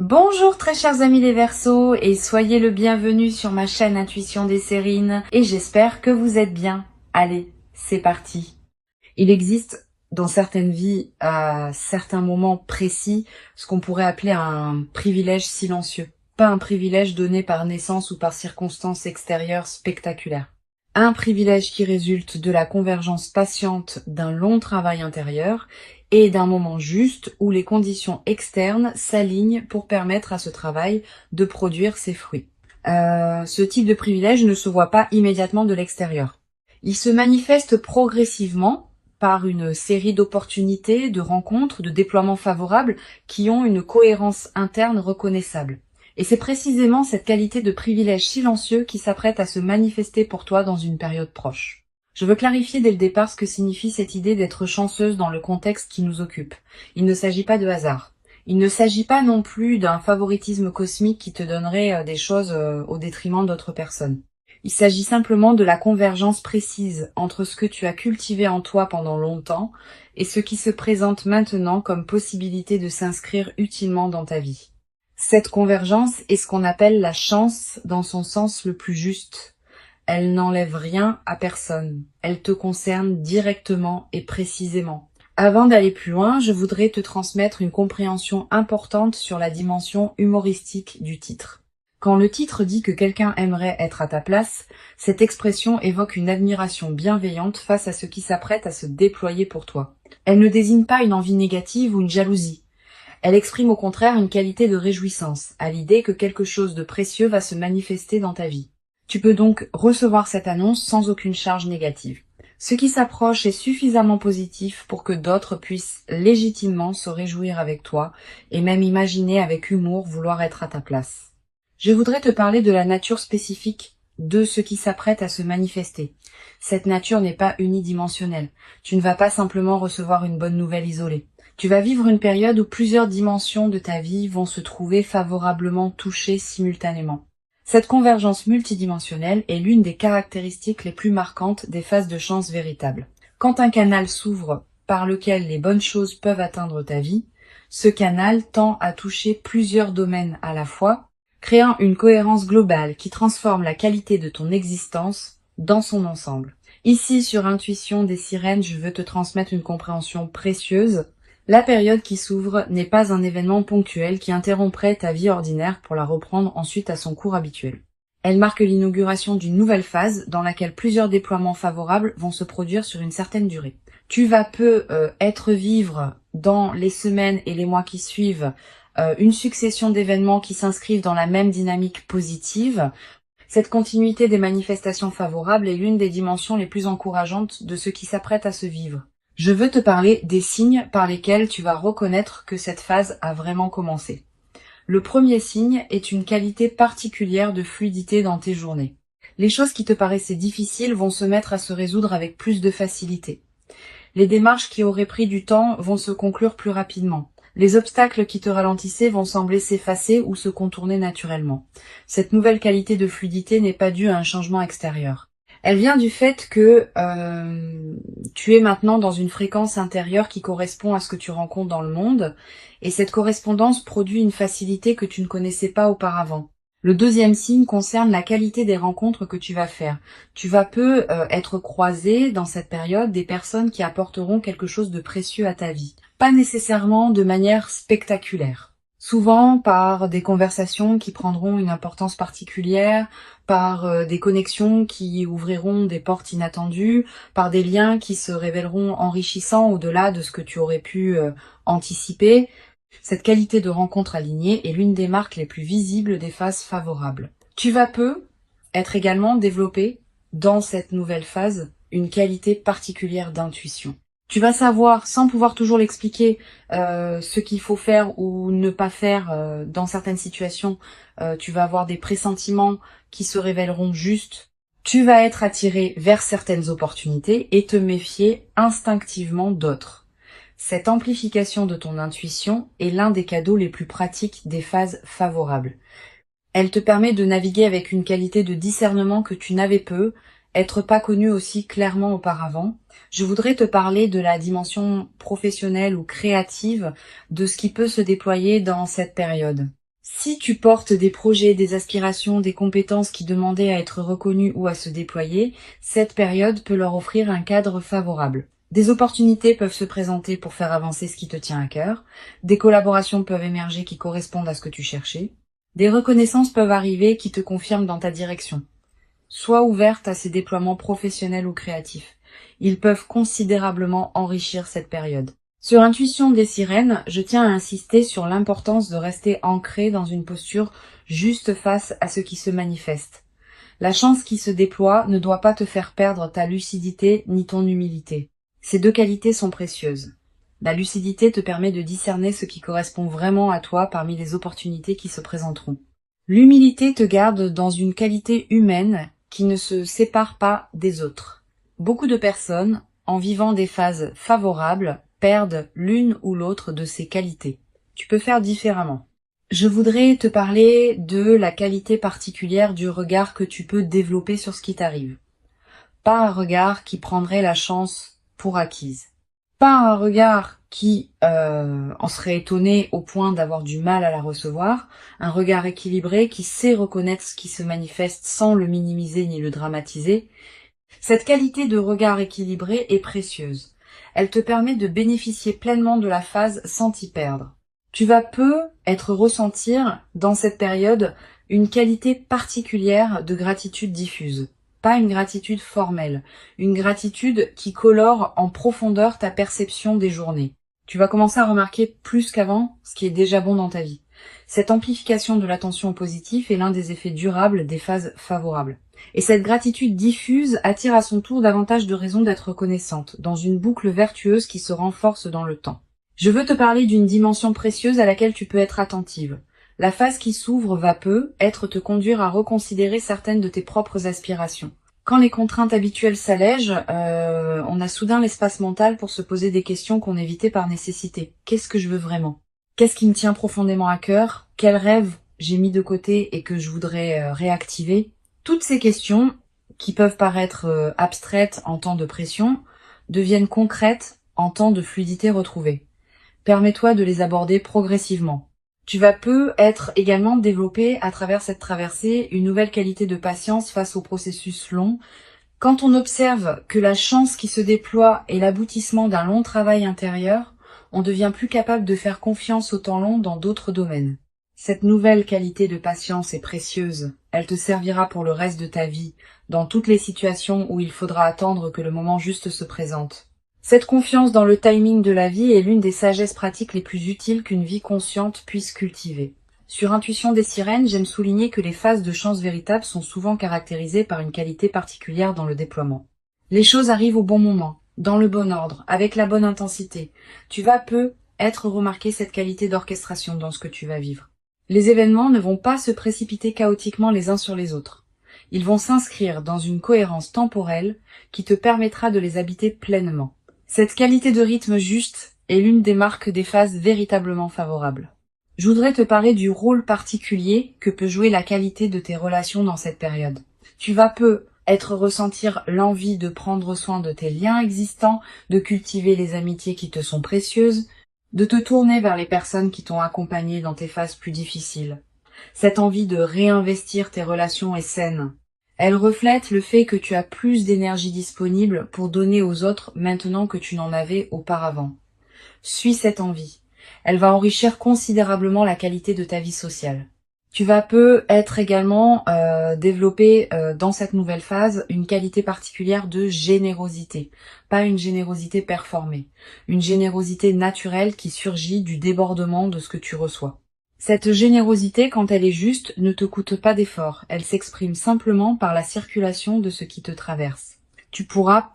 Bonjour très chers amis les Verseaux et soyez le bienvenu sur ma chaîne Intuition des Sérines et j'espère que vous êtes bien. Allez, c'est parti. Il existe dans certaines vies, à certains moments précis, ce qu'on pourrait appeler un privilège silencieux. Pas un privilège donné par naissance ou par circonstances extérieures spectaculaires. Un privilège qui résulte de la convergence patiente d'un long travail intérieur et d'un moment juste où les conditions externes s'alignent pour permettre à ce travail de produire ses fruits. Ce type de privilège ne se voit pas immédiatement de l'extérieur. Il se manifeste progressivement par une série d'opportunités, de rencontres, de déploiements favorables qui ont une cohérence interne reconnaissable. Et c'est précisément cette qualité de privilège silencieux qui s'apprête à se manifester pour toi dans une période proche. Je veux clarifier dès le départ ce que signifie cette idée d'être chanceuse dans le contexte qui nous occupe. Il ne s'agit pas de hasard. Il ne s'agit pas non plus d'un favoritisme cosmique qui te donnerait des choses au détriment d'autres personnes. Il s'agit simplement de la convergence précise entre ce que tu as cultivé en toi pendant longtemps et ce qui se présente maintenant comme possibilité de s'inscrire utilement dans ta vie. Cette convergence est ce qu'on appelle la chance dans son sens le plus juste. Elle n'enlève rien à personne. Elle te concerne directement et précisément. Avant d'aller plus loin, je voudrais te transmettre une compréhension importante sur la dimension humoristique du titre. Quand le titre dit que quelqu'un aimerait être à ta place, cette expression évoque une admiration bienveillante face à ce qui s'apprête à se déployer pour toi. Elle ne désigne pas une envie négative ou une jalousie. Elle exprime au contraire une qualité de réjouissance, à l'idée que quelque chose de précieux va se manifester dans ta vie. Tu peux donc recevoir cette annonce sans aucune charge négative. Ce qui s'approche est suffisamment positif pour que d'autres puissent légitimement se réjouir avec toi et même imaginer avec humour vouloir être à ta place. Je voudrais te parler de la nature spécifique de ce qui s'apprête à se manifester. Cette nature n'est pas unidimensionnelle. Tu ne vas pas simplement recevoir une bonne nouvelle isolée. Tu vas vivre une période où plusieurs dimensions de ta vie vont se trouver favorablement touchées simultanément. Cette convergence multidimensionnelle est l'une des caractéristiques les plus marquantes des phases de chance véritables. Quand un canal s'ouvre par lequel les bonnes choses peuvent atteindre ta vie, ce canal tend à toucher plusieurs domaines à la fois, créant une cohérence globale qui transforme la qualité de ton existence dans son ensemble. Ici, sur Intuition des Sirènes, je veux te transmettre une compréhension précieuse. La période qui s'ouvre n'est pas un événement ponctuel qui interromprait ta vie ordinaire pour la reprendre ensuite à son cours habituel. Elle marque l'inauguration d'une nouvelle phase dans laquelle plusieurs déploiements favorables vont se produire sur une certaine durée. Tu vas être vivre dans les semaines et les mois qui suivent une succession d'événements qui s'inscrivent dans la même dynamique positive. Cette continuité des manifestations favorables est l'une des dimensions les plus encourageantes de ce qui s'apprête à se vivre. Je veux te parler des signes par lesquels tu vas reconnaître que cette phase a vraiment commencé. Le premier signe est une qualité particulière de fluidité dans tes journées. Les choses qui te paraissaient difficiles vont se mettre à se résoudre avec plus de facilité. Les démarches qui auraient pris du temps vont se conclure plus rapidement. Les obstacles qui te ralentissaient vont sembler s'effacer ou se contourner naturellement. Cette nouvelle qualité de fluidité n'est pas due à un changement extérieur. Elle vient du fait que tu es maintenant dans une fréquence intérieure qui correspond à ce que tu rencontres dans le monde, et cette correspondance produit une facilité que tu ne connaissais pas auparavant. Le deuxième signe concerne la qualité des rencontres que tu vas faire. Tu vas être croisé dans cette période des personnes qui apporteront quelque chose de précieux à ta vie. Pas nécessairement de manière spectaculaire. Souvent par des conversations qui prendront une importance particulière, par des connexions qui ouvriront des portes inattendues, par des liens qui se révéleront enrichissants au-delà de ce que tu aurais pu anticiper. Cette qualité de rencontre alignée est l'une des marques les plus visibles des phases favorables. Tu vas être également développé dans cette nouvelle phase une qualité particulière d'intuition. Tu vas savoir, sans pouvoir toujours l'expliquer, ce qu'il faut faire ou ne pas faire dans certaines situations. Tu vas avoir des pressentiments qui se révéleront justes. Tu vas être attiré vers certaines opportunités et te méfier instinctivement d'autres. Cette amplification de ton intuition est l'un des cadeaux les plus pratiques des phases favorables. Elle te permet de naviguer avec une qualité de discernement que tu n'avais être pas connu aussi clairement auparavant. Je voudrais te parler de la dimension professionnelle ou créative de ce qui peut se déployer dans cette période. Si tu portes des projets, des aspirations, des compétences qui demandaient à être reconnues ou à se déployer, cette période peut leur offrir un cadre favorable. Des opportunités peuvent se présenter pour faire avancer ce qui te tient à cœur, des collaborations peuvent émerger qui correspondent à ce que tu cherchais, des reconnaissances peuvent arriver qui te confirment dans ta direction. Sois ouverte à ces déploiements professionnels ou créatifs. Ils peuvent considérablement enrichir cette période. Sur Intuition des sirènes, je tiens à insister sur l'importance de rester ancré dans une posture juste face à ce qui se manifeste. La chance qui se déploie ne doit pas te faire perdre ta lucidité ni ton humilité. Ces deux qualités sont précieuses. La lucidité te permet de discerner ce qui correspond vraiment à toi parmi les opportunités qui se présenteront. L'humilité te garde dans une qualité humaine qui ne se sépare pas des autres. Beaucoup de personnes, en vivant des phases favorables, perdent l'une ou l'autre de ces qualités. Tu peux faire différemment. Je voudrais te parler de la qualité particulière du regard que tu peux développer sur ce qui t'arrive. Pas un regard qui prendrait la chance pour acquise. Pas un regard qui en serait étonné au point d'avoir du mal à la recevoir, un regard équilibré qui sait reconnaître ce qui se manifeste sans le minimiser ni le dramatiser. Cette qualité de regard équilibré est précieuse. Elle te permet de bénéficier pleinement de la phase sans t'y perdre. Tu vas ressentir dans cette période une qualité particulière de gratitude diffuse. Pas une gratitude formelle, une gratitude qui colore en profondeur ta perception des journées. Tu vas commencer à remarquer plus qu'avant ce qui est déjà bon dans ta vie. Cette amplification de l'attention au positif est l'un des effets durables des phases favorables. Et cette gratitude diffuse attire à son tour davantage de raisons d'être reconnaissante, dans une boucle vertueuse qui se renforce dans le temps. Je veux te parler d'une dimension précieuse à laquelle tu peux être attentive. La phase qui s'ouvre va te conduire à reconsidérer certaines de tes propres aspirations. Quand les contraintes habituelles s'allègent, on a soudain l'espace mental pour se poser des questions qu'on évitait par nécessité. Qu'est-ce que je veux vraiment ? Qu'est-ce qui me tient profondément à cœur ? Quels rêves j'ai mis de côté et que je voudrais réactiver ? Toutes ces questions, qui peuvent paraître abstraites en temps de pression, deviennent concrètes en temps de fluidité retrouvée. Permets-toi de les aborder progressivement. Tu vas être également développé à travers cette traversée une nouvelle qualité de patience face au processus long. Quand on observe que la chance qui se déploie est l'aboutissement d'un long travail intérieur, on devient plus capable de faire confiance au temps long dans d'autres domaines. Cette nouvelle qualité de patience est précieuse. Elle te servira pour le reste de ta vie, dans toutes les situations où il faudra attendre que le moment juste se présente. Cette confiance dans le timing de la vie est l'une des sagesses pratiques les plus utiles qu'une vie consciente puisse cultiver. Sur Intuition des sirènes, j'aime souligner que les phases de chance véritable sont souvent caractérisées par une qualité particulière dans le déploiement. Les choses arrivent au bon moment, dans le bon ordre, avec la bonne intensité. Tu vas être remarqué cette qualité d'orchestration dans ce que tu vas vivre. Les événements ne vont pas se précipiter chaotiquement les uns sur les autres. Ils vont s'inscrire dans une cohérence temporelle qui te permettra de les habiter pleinement. Cette qualité de rythme juste est l'une des marques des phases véritablement favorables. Je voudrais te parler du rôle particulier que peut jouer la qualité de tes relations dans cette période. Tu vas ressentir l'envie de prendre soin de tes liens existants, de cultiver les amitiés qui te sont précieuses, de te tourner vers les personnes qui t'ont accompagné dans tes phases plus difficiles. Cette envie de réinvestir tes relations est saine. Elle reflète le fait que tu as plus d'énergie disponible pour donner aux autres maintenant que tu n'en avais auparavant. Suis cette envie. Elle va enrichir considérablement la qualité de ta vie sociale. Tu vas être également développer dans cette nouvelle phase une qualité particulière de générosité. Pas une générosité performée. Une générosité naturelle qui surgit du débordement de ce que tu reçois. Cette générosité, quand elle est juste, ne te coûte pas d'effort. Elle s'exprime simplement par la circulation de ce qui te traverse. Tu pourras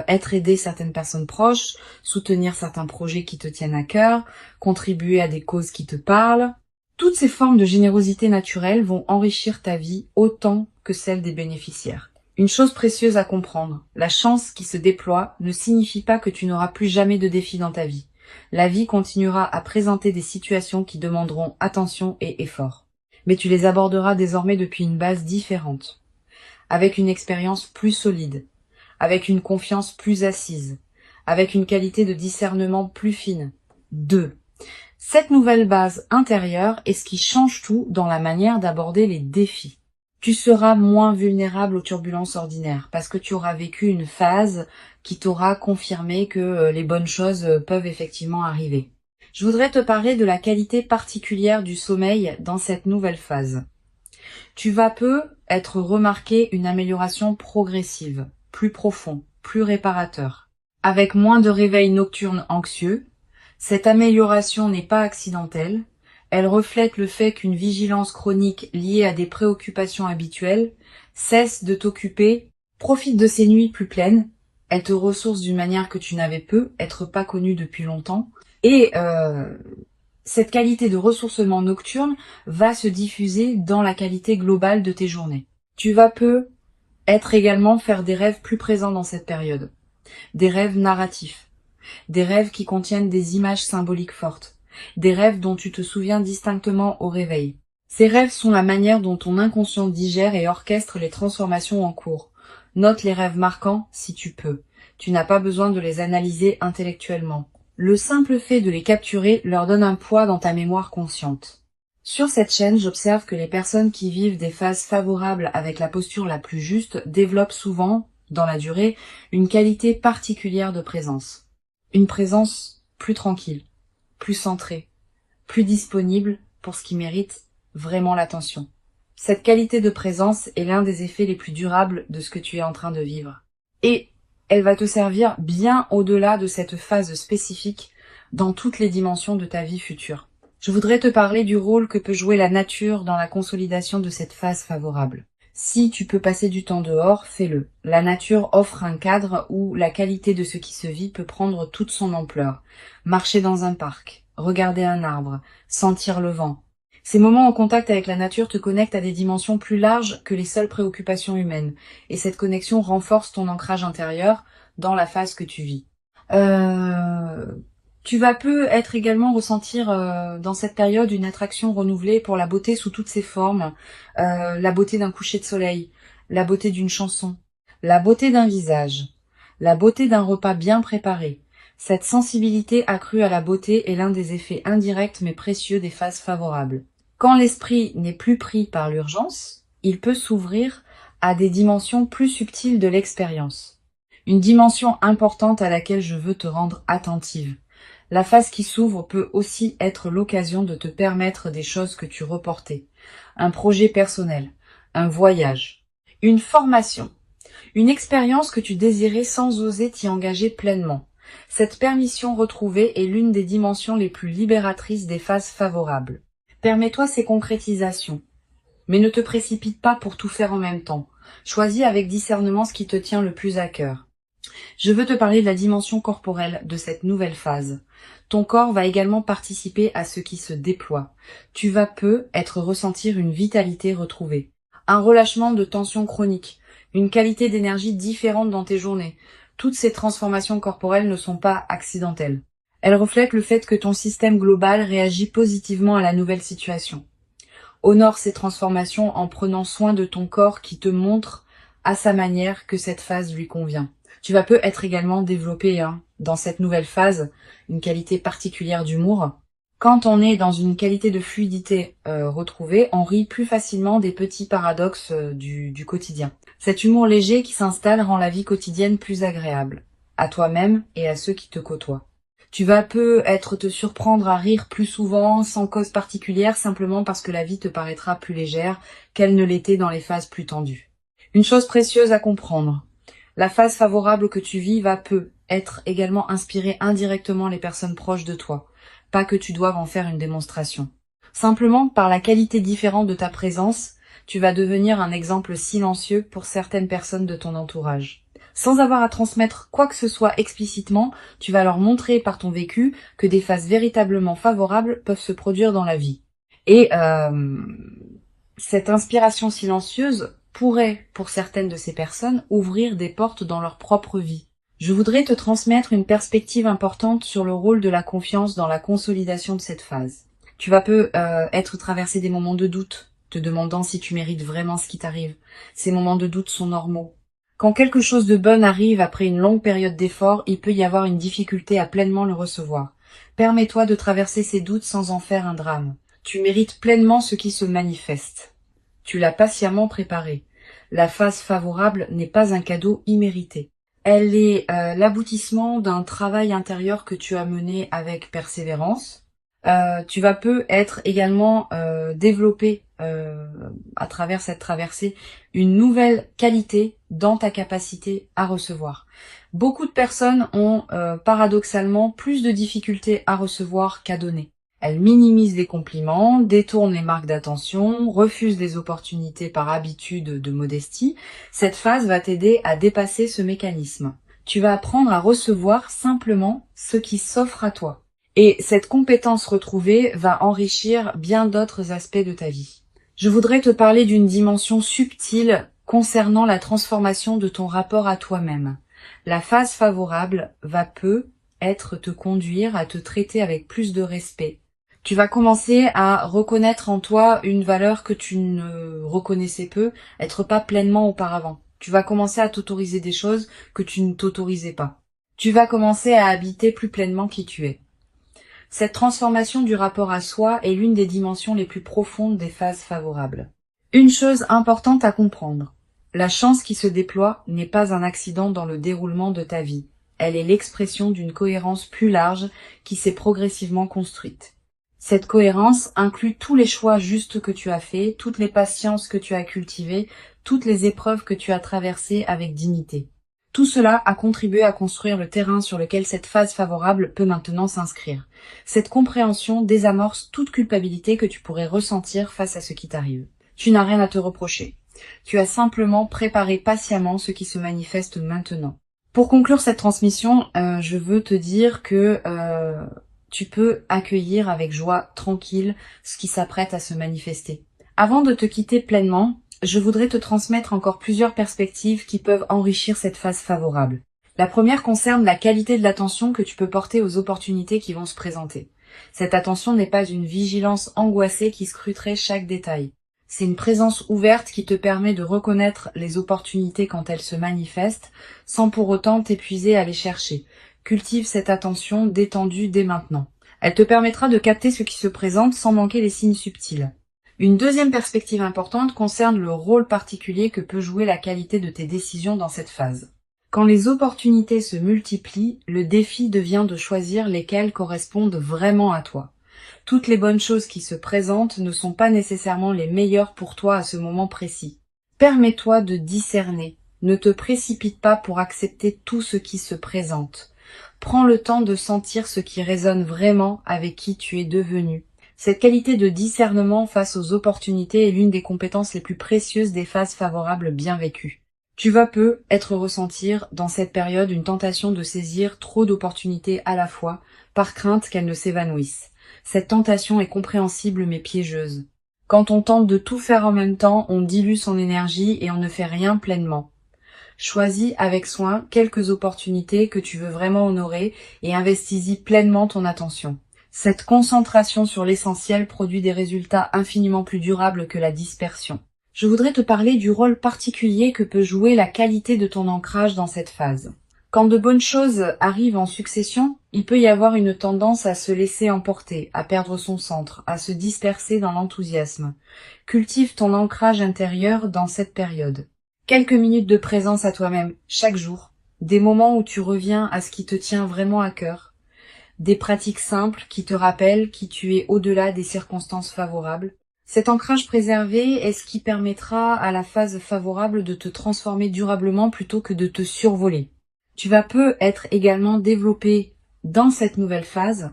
aider certaines personnes proches, soutenir certains projets qui te tiennent à cœur, contribuer à des causes qui te parlent. Toutes ces formes de générosité naturelle vont enrichir ta vie autant que celle des bénéficiaires. Une chose précieuse à comprendre, la chance qui se déploie ne signifie pas que tu n'auras plus jamais de défis dans ta vie. La vie continuera à présenter des situations qui demanderont attention et effort. Mais tu les aborderas désormais depuis une base différente, avec une expérience plus solide, avec une confiance plus assise, avec une qualité de discernement plus fine. 2. Cette nouvelle base intérieure est ce qui change tout dans la manière d'aborder les défis. Tu seras moins vulnérable aux turbulences ordinaires parce que tu auras vécu une phase qui t'aura confirmé que les bonnes choses peuvent effectivement arriver. Je voudrais te parler de la qualité particulière du sommeil dans cette nouvelle phase. Tu vas peu être remarqué une amélioration progressive, plus profond, plus réparateur. Avec moins de réveils nocturnes anxieux, cette amélioration n'est pas accidentelle. Elle reflète le fait qu'une vigilance chronique liée à des préoccupations habituelles cesse de t'occuper, profite de ces nuits plus pleines, elle te ressource d'une manière que tu n'avais peu, être pas connue depuis longtemps, et cette qualité de ressourcement nocturne va se diffuser dans la qualité globale de tes journées. Tu vas peu être également faire des rêves plus présents dans cette période, des rêves narratifs, des rêves qui contiennent des images symboliques fortes, des rêves dont tu te souviens distinctement au réveil. Ces rêves sont la manière dont ton inconscient digère et orchestre les transformations en cours. Note les rêves marquants si tu peux. Tu n'as pas besoin de les analyser intellectuellement. Le simple fait de les capturer leur donne un poids dans ta mémoire consciente. Sur cette chaîne, j'observe que les personnes qui vivent des phases favorables avec la posture la plus juste développent souvent, dans la durée, une qualité particulière de présence. Une présence plus tranquille, plus centrée, plus disponible pour ce qui mérite vraiment l'attention. Cette qualité de présence est l'un des effets les plus durables de ce que tu es en train de vivre. Et elle va te servir bien au-delà de cette phase spécifique dans toutes les dimensions de ta vie future. Je voudrais te parler du rôle que peut jouer la nature dans la consolidation de cette phase favorable. Si tu peux passer du temps dehors, fais-le. La nature offre un cadre où la qualité de ce qui se vit peut prendre toute son ampleur. Marcher dans un parc, regarder un arbre, sentir le vent. Ces moments en contact avec la nature te connectent à des dimensions plus larges que les seules préoccupations humaines, et cette connexion renforce ton ancrage intérieur dans la phase que tu vis. Tu vas peu être également ressentir dans cette période une attraction renouvelée pour la beauté sous toutes ses formes, la beauté d'un coucher de soleil, la beauté d'une chanson, la beauté d'un visage, la beauté d'un repas bien préparé. Cette sensibilité accrue à la beauté est l'un des effets indirects mais précieux des phases favorables. Quand l'esprit n'est plus pris par l'urgence, il peut s'ouvrir à des dimensions plus subtiles de l'expérience. Une dimension importante à laquelle je veux te rendre attentive. La phase qui s'ouvre peut aussi être l'occasion de te permettre des choses que tu reportais. Un projet personnel, un voyage, une formation, une expérience que tu désirais sans oser t'y engager pleinement. Cette permission retrouvée est l'une des dimensions les plus libératrices des phases favorables. Permets-toi ces concrétisations, mais ne te précipite pas pour tout faire en même temps. Choisis avec discernement ce qui te tient le plus à cœur. Je veux te parler de la dimension corporelle de cette nouvelle phase. Ton corps va également participer à ce qui se déploie. Tu vas peu être ressentir une vitalité retrouvée, un relâchement de tension chronique, une qualité d'énergie différente dans tes journées. Toutes ces transformations corporelles ne sont pas accidentelles. Elles reflètent le fait que ton système global réagit positivement à la nouvelle situation. Honore ces transformations en prenant soin de ton corps qui te montre à sa manière que cette phase lui convient. Tu vas peu être également développé dans cette nouvelle phase une qualité particulière d'humour. Quand on est dans une qualité de fluidité retrouvée, on rit plus facilement des petits paradoxes du quotidien. Cet humour léger qui s'installe rend la vie quotidienne plus agréable, à toi-même et à ceux qui te côtoient. Tu vas peu être te surprendre à rire plus souvent, sans cause particulière, simplement parce que la vie te paraîtra plus légère qu'elle ne l'était dans les phases plus tendues. Une chose précieuse à comprendre. La phase favorable que tu vis va peu être également inspirer indirectement les personnes proches de toi. Pas que tu doives en faire une démonstration. Simplement, par la qualité différente de ta présence, tu vas devenir un exemple silencieux pour certaines personnes de ton entourage. Sans avoir à transmettre quoi que ce soit explicitement, tu vas leur montrer par ton vécu que des phases véritablement favorables peuvent se produire dans la vie. Et cette inspiration silencieuse pourrait, pour certaines de ces personnes, ouvrir des portes dans leur propre vie. Je voudrais te transmettre une perspective importante sur le rôle de la confiance dans la consolidation de cette phase. Tu vas peu être traversé des moments de doute, te demandant si tu mérites vraiment ce qui t'arrive. Ces moments de doute sont normaux. Quand quelque chose de bon arrive après une longue période d'effort, il peut y avoir une difficulté à pleinement le recevoir. Permets-toi de traverser ces doutes sans en faire un drame. Tu mérites pleinement ce qui se manifeste. Tu l'as patiemment préparé. La phase favorable n'est pas un cadeau immérité. Elle est l'aboutissement d'un travail intérieur que tu as mené avec persévérance. Tu vas peut être également développer à travers cette traversée une nouvelle qualité dans ta capacité à recevoir. Beaucoup de personnes ont paradoxalement plus de difficultés à recevoir qu'à donner. Elles minimisent les compliments, détournent les marques d'attention, refusent les opportunités par habitude de modestie. Cette phase va t'aider à dépasser ce mécanisme. Tu vas apprendre à recevoir simplement ce qui s'offre à toi. Et cette compétence retrouvée va enrichir bien d'autres aspects de ta vie. Je voudrais te parler d'une dimension subtile concernant la transformation de ton rapport à toi-même. La phase favorable va peut-être te conduire à te traiter avec plus de respect. Tu vas commencer à reconnaître en toi une valeur que tu ne reconnaissais être pas pleinement auparavant. Tu vas commencer à t'autoriser des choses que tu ne t'autorisais pas. Tu vas commencer à habiter plus pleinement qui tu es. Cette transformation du rapport à soi est l'une des dimensions les plus profondes des phases favorables. Une chose importante à comprendre. La chance qui se déploie n'est pas un accident dans le déroulement de ta vie. Elle est l'expression d'une cohérence plus large qui s'est progressivement construite. Cette cohérence inclut tous les choix justes que tu as faits, toutes les patiences que tu as cultivées, toutes les épreuves que tu as traversées avec dignité. Tout cela a contribué à construire le terrain sur lequel cette phase favorable peut maintenant s'inscrire. Cette compréhension désamorce toute culpabilité que tu pourrais ressentir face à ce qui t'arrive. Tu n'as rien à te reprocher. Tu as simplement préparé patiemment ce qui se manifeste maintenant. Pour conclure cette transmission, je veux te dire que tu peux accueillir avec joie, tranquille, ce qui s'apprête à se manifester. Avant de te quitter pleinement, je voudrais te transmettre encore plusieurs perspectives qui peuvent enrichir cette phase favorable. La première concerne la qualité de l'attention que tu peux porter aux opportunités qui vont se présenter. Cette attention n'est pas une vigilance angoissée qui scruterait chaque détail. C'est une présence ouverte qui te permet de reconnaître les opportunités quand elles se manifestent, sans pour autant t'épuiser à les chercher. Cultive cette attention détendue dès maintenant. Elle te permettra de capter ce qui se présente sans manquer les signes subtils. Une deuxième perspective importante concerne le rôle particulier que peut jouer la qualité de tes décisions dans cette phase. Quand les opportunités se multiplient, le défi devient de choisir lesquelles correspondent vraiment à toi. Toutes les bonnes choses qui se présentent ne sont pas nécessairement les meilleures pour toi à ce moment précis. Permets-toi de discerner. Ne te précipite pas pour accepter tout ce qui se présente. Prends le temps de sentir ce qui résonne vraiment avec qui tu es devenu. Cette qualité de discernement face aux opportunités est l'une des compétences les plus précieuses des phases favorables bien vécues. Tu vas peut-être ressentir dans cette période une tentation de saisir trop d'opportunités à la fois, par crainte qu'elles ne s'évanouissent. Cette tentation est compréhensible mais piégeuse. Quand on tente de tout faire en même temps, on dilue son énergie et on ne fait rien pleinement. Choisis avec soin quelques opportunités que tu veux vraiment honorer et investis-y pleinement ton attention. Cette concentration sur l'essentiel produit des résultats infiniment plus durables que la dispersion. Je voudrais te parler du rôle particulier que peut jouer la qualité de ton ancrage dans cette phase. Quand de bonnes choses arrivent en succession, il peut y avoir une tendance à se laisser emporter, à perdre son centre, à se disperser dans l'enthousiasme. Cultive ton ancrage intérieur dans cette période. Quelques minutes de présence à toi-même chaque jour, des moments où tu reviens à ce qui te tient vraiment à cœur, des pratiques simples qui te rappellent qui tu es au-delà des circonstances favorables. Cet ancrage préservé est ce qui permettra à la phase favorable de te transformer durablement plutôt que de te survoler. Tu vas peut-être également développer dans cette nouvelle phase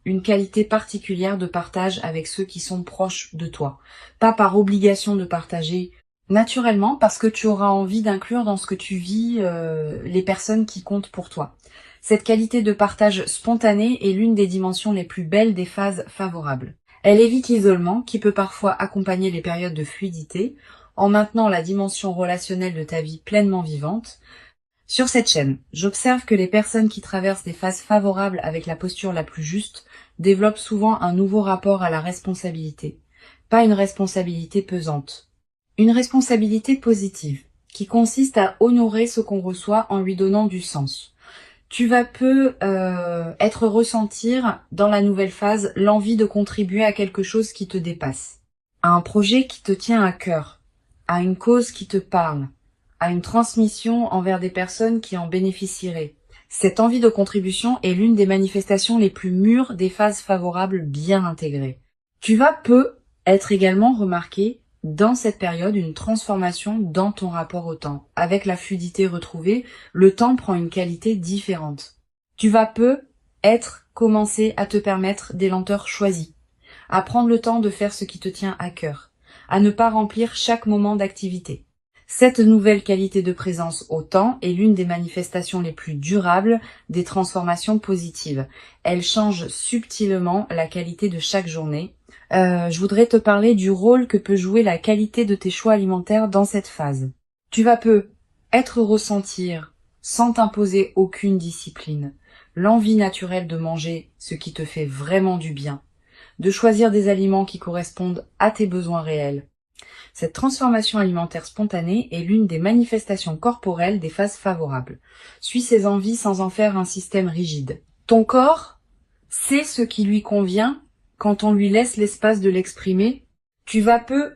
une qualité particulière de partage avec ceux qui sont proches de toi. Pas par obligation de partager, naturellement parce que tu auras envie d'inclure dans ce que tu vis les personnes qui comptent pour toi. Cette qualité de partage spontané est l'une des dimensions les plus belles des phases favorables. Elle évite l'isolement qui peut parfois accompagner les périodes de fluidité en maintenant la dimension relationnelle de ta vie pleinement vivante. Sur cette chaîne, j'observe que les personnes qui traversent des phases favorables avec la posture la plus juste développent souvent un nouveau rapport à la responsabilité. Pas une responsabilité pesante. Une responsabilité positive, qui consiste à honorer ce qu'on reçoit en lui donnant du sens. Tu vas peu être ressentir dans la nouvelle phase l'envie de contribuer à quelque chose qui te dépasse, à un projet qui te tient à cœur, à une cause qui te parle, à une transmission envers des personnes qui en bénéficieraient. Cette envie de contribution est l'une des manifestations les plus mûres des phases favorables bien intégrées. Tu vas peu être également remarqué dans cette période une transformation dans ton rapport au temps. Avec la fluidité retrouvée, le temps prend une qualité différente. Tu vas peu commencer à te permettre des lenteurs choisies, à prendre le temps de faire ce qui te tient à cœur, à ne pas remplir chaque moment d'activité. Cette nouvelle qualité de présence au temps est l'une des manifestations les plus durables des transformations positives. Elle change subtilement la qualité de chaque journée. Je voudrais te parler du rôle que peut jouer la qualité de tes choix alimentaires dans cette phase. Tu vas peu ressentir, sans t'imposer aucune discipline, l'envie naturelle de manger ce qui te fait vraiment du bien, de choisir des aliments qui correspondent à tes besoins réels. Cette transformation alimentaire spontanée est l'une des manifestations corporelles des phases favorables. Suis ces envies sans en faire un système rigide. Ton corps sait ce qui lui convient quand on lui laisse l'espace de l'exprimer. Tu vas peu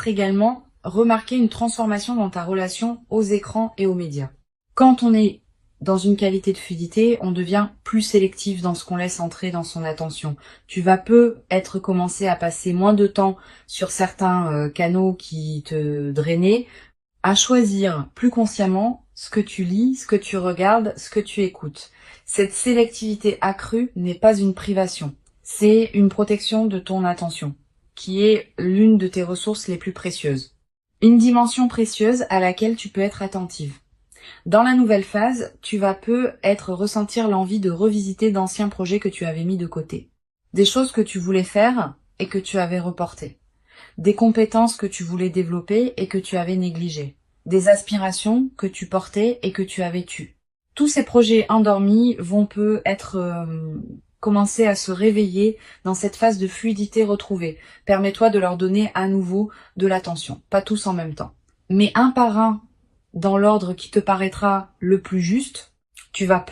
également remarquer une transformation dans ta relation aux écrans et aux médias. Quand on est dans une qualité de fluidité, on devient plus sélectif dans ce qu'on laisse entrer dans son attention. Tu vas commencer à passer moins de temps sur certains canaux qui te drainaient, à choisir plus consciemment ce que tu lis, ce que tu regardes, ce que tu écoutes. Cette sélectivité accrue n'est pas une privation, c'est une protection de ton attention, qui est l'une de tes ressources les plus précieuses. Une dimension précieuse à laquelle tu peux être attentive. Dans la nouvelle phase, tu vas ressentir l'envie de revisiter d'anciens projets que tu avais mis de côté. Des choses que tu voulais faire et que tu avais reportées. Des compétences que tu voulais développer et que tu avais négligées. Des aspirations que tu portais et que tu avais tues. Tous ces projets endormis vont commencer à se réveiller dans cette phase de fluidité retrouvée. Permets-toi de leur donner à nouveau de l'attention. Pas tous en même temps, mais un par un, dans l'ordre qui te paraîtra le plus juste. Tu vas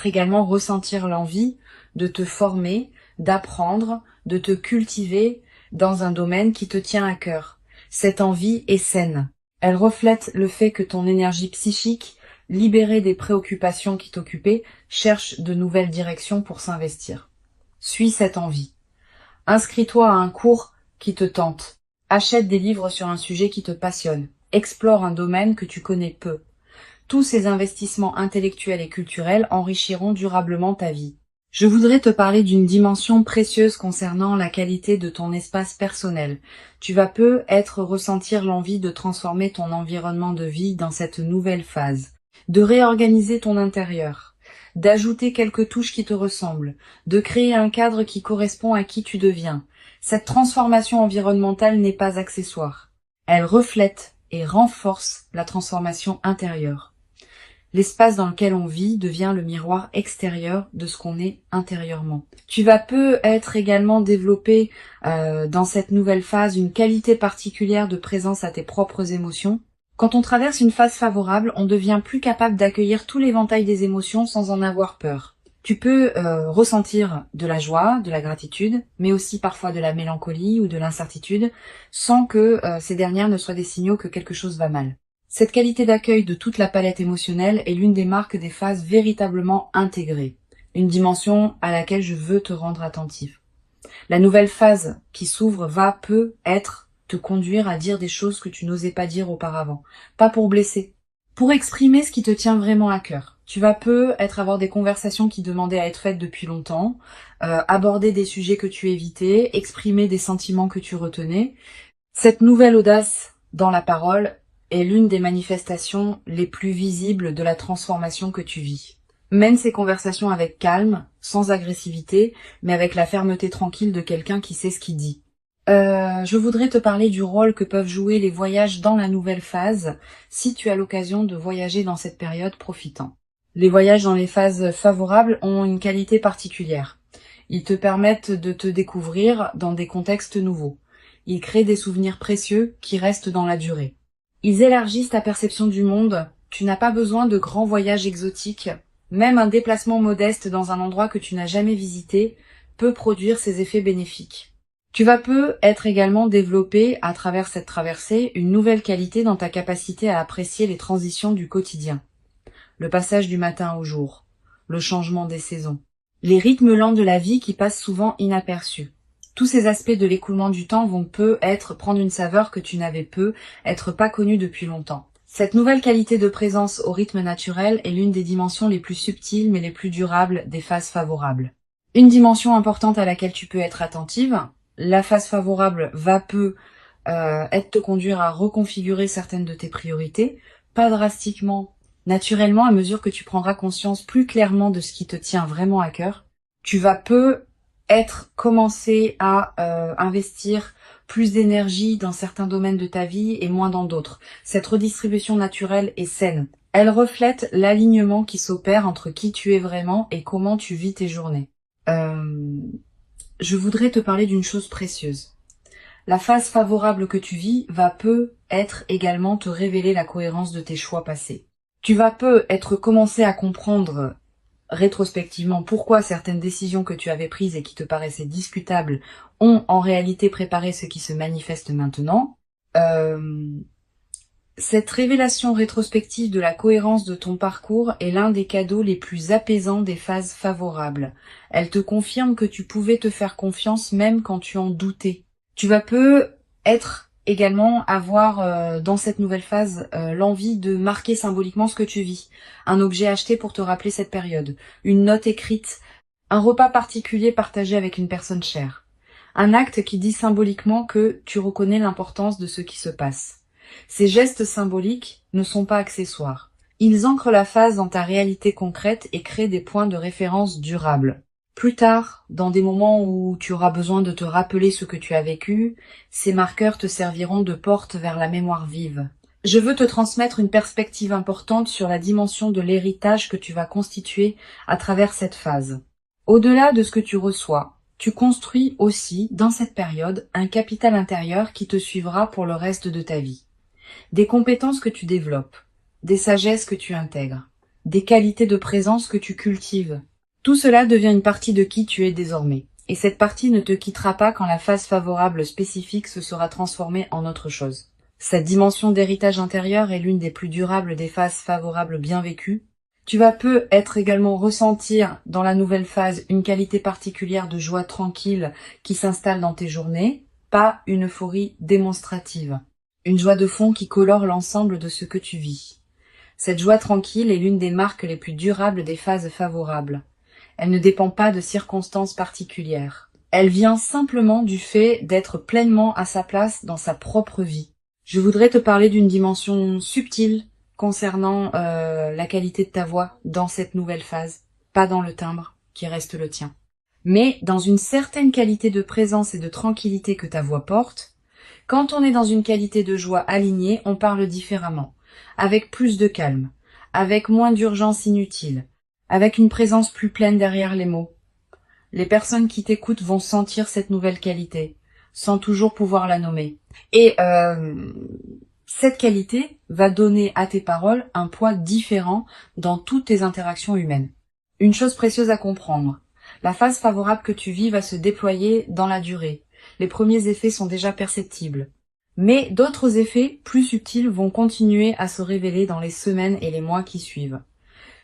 également ressentir l'envie de te former, d'apprendre, de te cultiver dans un domaine qui te tient à cœur. Cette envie est saine. Elle reflète le fait que ton énergie psychique, libérée des préoccupations qui t'occupaient, cherche de nouvelles directions pour s'investir. Suis cette envie. Inscris-toi à un cours qui te tente. Achète des livres sur un sujet qui te passionne. Explore un domaine que tu connais peu. Tous ces investissements intellectuels et culturels enrichiront durablement ta vie. Je voudrais te parler d'une dimension précieuse concernant la qualité de ton espace personnel. Tu vas ressentir l'envie de transformer ton environnement de vie dans cette nouvelle phase, de réorganiser ton intérieur, d'ajouter quelques touches qui te ressemblent, de créer un cadre qui correspond à qui tu deviens. Cette transformation environnementale n'est pas accessoire. Elle reflète et renforce la transformation intérieure. L'espace dans lequel on vit devient le miroir extérieur de ce qu'on est intérieurement. Tu vas également développer dans cette nouvelle phase une qualité particulière de présence à tes propres émotions. Quand on traverse une phase favorable, on devient plus capable d'accueillir tout l'éventail des émotions sans en avoir peur. Tu peux ressentir de la joie, de la gratitude, mais aussi parfois de la mélancolie ou de l'incertitude, sans que ces dernières ne soient des signaux que quelque chose va mal. Cette qualité d'accueil de toute la palette émotionnelle est l'une des marques des phases véritablement intégrées, une dimension à laquelle je veux te rendre attentif. La nouvelle phase qui s'ouvre va te conduire à dire des choses que tu n'osais pas dire auparavant, pas pour blesser, pour exprimer ce qui te tient vraiment à cœur. Tu vas avoir des conversations qui demandaient à être faites depuis longtemps, aborder des sujets que tu évitais, exprimer des sentiments que tu retenais. Cette nouvelle audace dans la parole est l'une des manifestations les plus visibles de la transformation que tu vis. Mène ces conversations avec calme, sans agressivité, mais avec la fermeté tranquille de quelqu'un qui sait ce qu'il dit. Je voudrais te parler du rôle que peuvent jouer les voyages dans la nouvelle phase, si tu as l'occasion de voyager dans cette période, profitant. Les voyages dans les phases favorables ont une qualité particulière. Ils te permettent de te découvrir dans des contextes nouveaux. Ils créent des souvenirs précieux qui restent dans la durée. Ils élargissent ta perception du monde. Tu n'as pas besoin de grands voyages exotiques Même un déplacement modeste dans un endroit que tu n'as jamais visité peut produire ses effets bénéfiques. Tu vas peu être également développé, à travers cette traversée, une nouvelle qualité dans ta capacité à apprécier les transitions du quotidien. Le passage du matin au jour, le changement des saisons, les rythmes lents de la vie qui passent souvent inaperçus. Tous ces aspects de l'écoulement du temps vont prendre une saveur que tu n'avais être pas connue depuis longtemps. Cette nouvelle qualité de présence au rythme naturel est l'une des dimensions les plus subtiles mais les plus durables des phases favorables. Une dimension importante à laquelle tu peux être attentive, la phase favorable va te conduire à reconfigurer certaines de tes priorités, pas drastiquement, naturellement, à mesure que tu prendras conscience plus clairement de ce qui te tient vraiment à cœur. Tu vas commencer à investir plus d'énergie dans certains domaines de ta vie et moins dans d'autres. Cette redistribution naturelle est saine. Elle reflète l'alignement qui s'opère entre qui tu es vraiment et comment tu vis tes journées. Je voudrais te parler d'une chose précieuse. La phase favorable que tu vis va être également te révéler la cohérence de tes choix passés. Tu vas commencer à comprendre rétrospectivement pourquoi certaines décisions que tu avais prises et qui te paraissaient discutables ont en réalité préparé ce qui se manifeste maintenant. Cette révélation rétrospective de la cohérence de ton parcours est l'un des cadeaux les plus apaisants des phases favorables. Elle te confirme que tu pouvais te faire confiance même quand tu en doutais. Tu vas avoir dans cette nouvelle phase l'envie de marquer symboliquement ce que tu vis. Un objet acheté pour te rappeler cette période, une note écrite, un repas particulier partagé avec une personne chère. Un acte qui dit symboliquement que tu reconnais l'importance de ce qui se passe. Ces gestes symboliques ne sont pas accessoires. Ils ancrent la phase dans ta réalité concrète et créent des points de référence durables. Plus tard, dans des moments où tu auras besoin de te rappeler ce que tu as vécu, ces marqueurs te serviront de porte vers la mémoire vive. Je veux te transmettre une perspective importante sur la dimension de l'héritage que tu vas constituer à travers cette phase. Au-delà de ce que tu reçois, tu construis aussi, dans cette période, un capital intérieur qui te suivra pour le reste de ta vie. Des compétences que tu développes, des sagesses que tu intègres, des qualités de présence que tu cultives. Tout cela devient une partie de qui tu es désormais. Et cette partie ne te quittera pas quand la phase favorable spécifique se sera transformée en autre chose. Cette dimension d'héritage intérieur est l'une des plus durables des phases favorables bien vécues. Tu vas être également ressentir dans la nouvelle phase une qualité particulière de joie tranquille qui s'installe dans tes journées, pas une euphorie démonstrative. Une joie de fond qui colore l'ensemble de ce que tu vis. Cette joie tranquille est l'une des marques les plus durables des phases favorables. Elle ne dépend pas de circonstances particulières. Elle vient simplement du fait d'être pleinement à sa place dans sa propre vie. Je voudrais te parler d'une dimension subtile concernant la qualité de ta voix dans cette nouvelle phase, pas dans le timbre qui reste le tien, mais dans une certaine qualité de présence et de tranquillité que ta voix porte. Quand on est dans une qualité de joie alignée, on parle différemment, avec plus de calme, avec moins d'urgence inutile, avec une présence plus pleine derrière les mots. Les personnes qui t'écoutent vont sentir cette nouvelle qualité, sans toujours pouvoir la nommer. Et cette qualité va donner à tes paroles un poids différent dans toutes tes interactions humaines. Une chose précieuse à comprendre, la phase favorable que tu vis va se déployer dans la durée. Les premiers effets sont déjà perceptibles. Mais d'autres effets plus subtils vont continuer à se révéler dans les semaines et les mois qui suivent.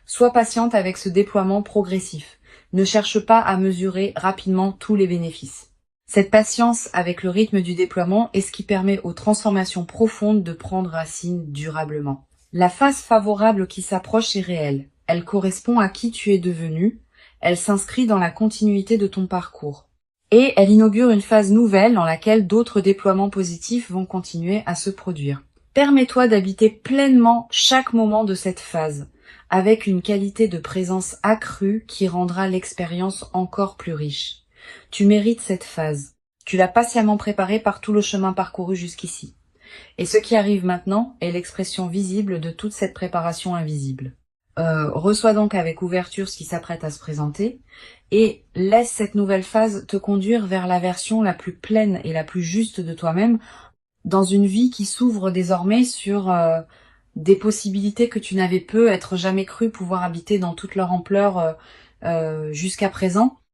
Sois patiente avec ce déploiement progressif. Ne cherche pas à mesurer rapidement tous les bénéfices. Cette patience avec le rythme du déploiement est ce qui permet aux transformations profondes de prendre racine durablement. La phase favorable qui s'approche est réelle. Elle correspond à qui tu es devenu. Elle s'inscrit dans la continuité de ton parcours. Et elle inaugure une phase nouvelle dans laquelle d'autres déploiements positifs vont continuer à se produire. Permets-toi d'habiter pleinement chaque moment de cette phase, avec une qualité de présence accrue qui rendra l'expérience encore plus riche. Tu mérites cette phase. Tu l'as patiemment préparée par tout le chemin parcouru jusqu'ici. Et ce qui arrive maintenant est l'expression visible de toute cette préparation invisible. Reçois donc avec ouverture ce qui s'apprête à se présenter et laisse cette nouvelle phase te conduire vers la version la plus pleine et la plus juste de toi-même dans une vie qui s'ouvre désormais sur des possibilités que tu n'avais peut-être jamais cru pouvoir habiter dans toute leur ampleur jusqu'à présent.